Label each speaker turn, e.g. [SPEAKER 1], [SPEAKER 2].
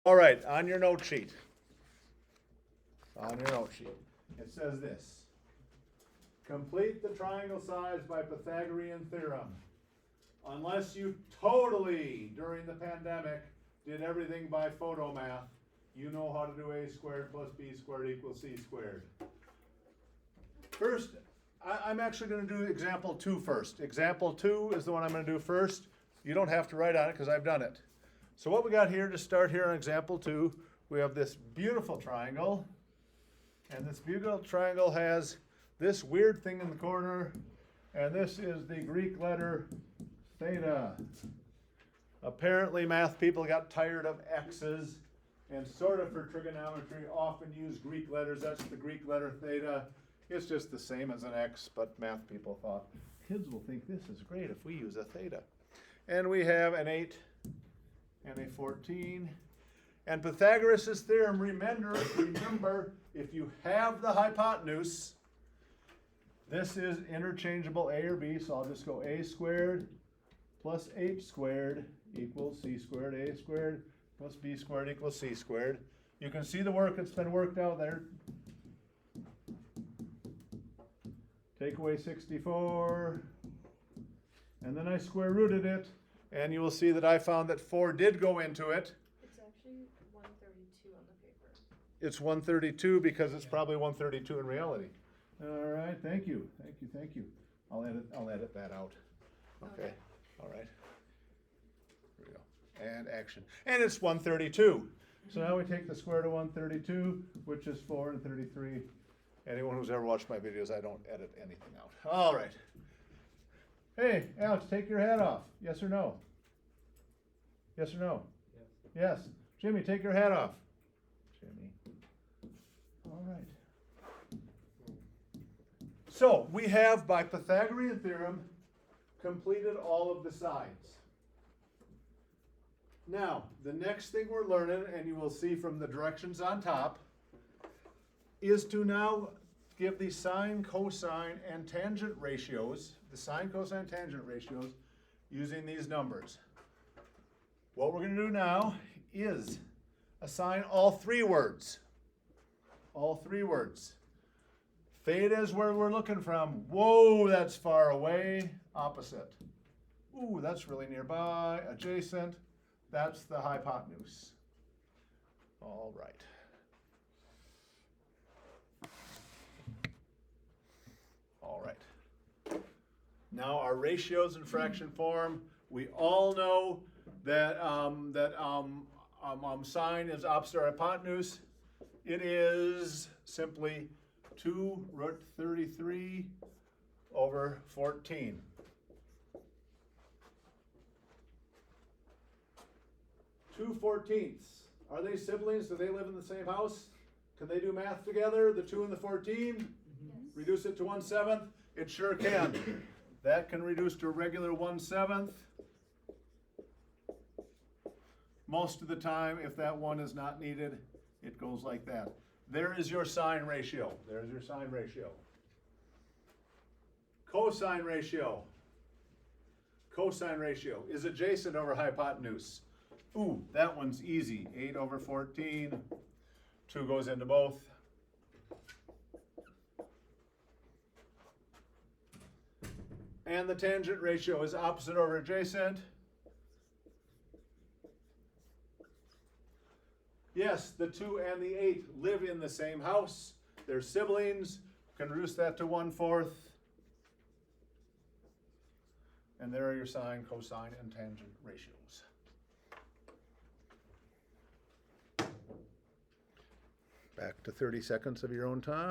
[SPEAKER 1] All right, on your note sheet. It says this. Complete the triangle size by Pythagorean theorem. Unless you totally, during the pandemic, did everything by photomath, you know how to do a squared plus b squared equals c squared. First, I'm actually going to do example 2 first. Example 2 is the one I'm going to do first. You don't have to write on it because I've done it. So what we got here to start here on example 2, we have this beautiful triangle. And this beautiful triangle has this weird thing in the corner. And this is the Greek letter theta. Apparently math people got tired of x's and sort of for trigonometry often use Greek letters. That's the Greek letter theta. It's just the same as an x, but math people thought, kids will think this is great if we use a theta. And we have an 8 and a 14. And Pythagoras' theorem, remember, if you have the hypotenuse, this is interchangeable a or b, so I'll just go a squared plus h squared equals c squared, a squared plus b squared equals c squared. You can see the work that's been worked out there. Take away 64, and then I square rooted it, and you will see that I found that 4 did go into it.
[SPEAKER 2] It's actually 132 on the paper.
[SPEAKER 1] It's 132 because it's probably 132 in reality. All right, thank you. I'll edit that out. Okay. All right. Here we go. And action. And it's 132. So now we take the square root of 132, which is 4 and 33. Anyone who's ever watched my videos, I don't edit anything out. All right. Hey, Alex, take your hat off. Yes or no? Yes or no? Yes. Yes. Jimmy, take your hat off. Jimmy. All right. So we have, by Pythagorean theorem, completed all of the sides. Now, the next thing we're learning, and you will see from the directions on top, is to now give the sine, cosine, and tangent ratios, using these numbers. What we're going to do now is assign all 3 words. All 3 words. Theta is where we're looking from. Whoa, that's far away. Opposite. Ooh, that's really nearby. Adjacent. That's the hypotenuse. All right. All right. Now our ratios in fraction form. We all know that sine is opposite our hypotenuse. It is simply 2 root 33 over 14. Two 14ths. Are they siblings? Do they live in the same house? Can they do math together? The 2 and the 14?
[SPEAKER 2] Yes.
[SPEAKER 1] Reduce it to 1/7? It sure can. That can reduce to a regular 1/7. Most of the time, if that 1 is not needed, it goes like that. There is your sine ratio. There's your sine ratio. Cosine ratio. Cosine ratio is adjacent over hypotenuse. Ooh, that one's easy. 8 over 14. 2 goes into both. And the tangent ratio is opposite over adjacent. Yes, the 2 and the 8 live in the same house. They're siblings. Can reduce that to 1/4. And there are your sine, cosine, and tangent ratios. Back to 30 seconds of your own time.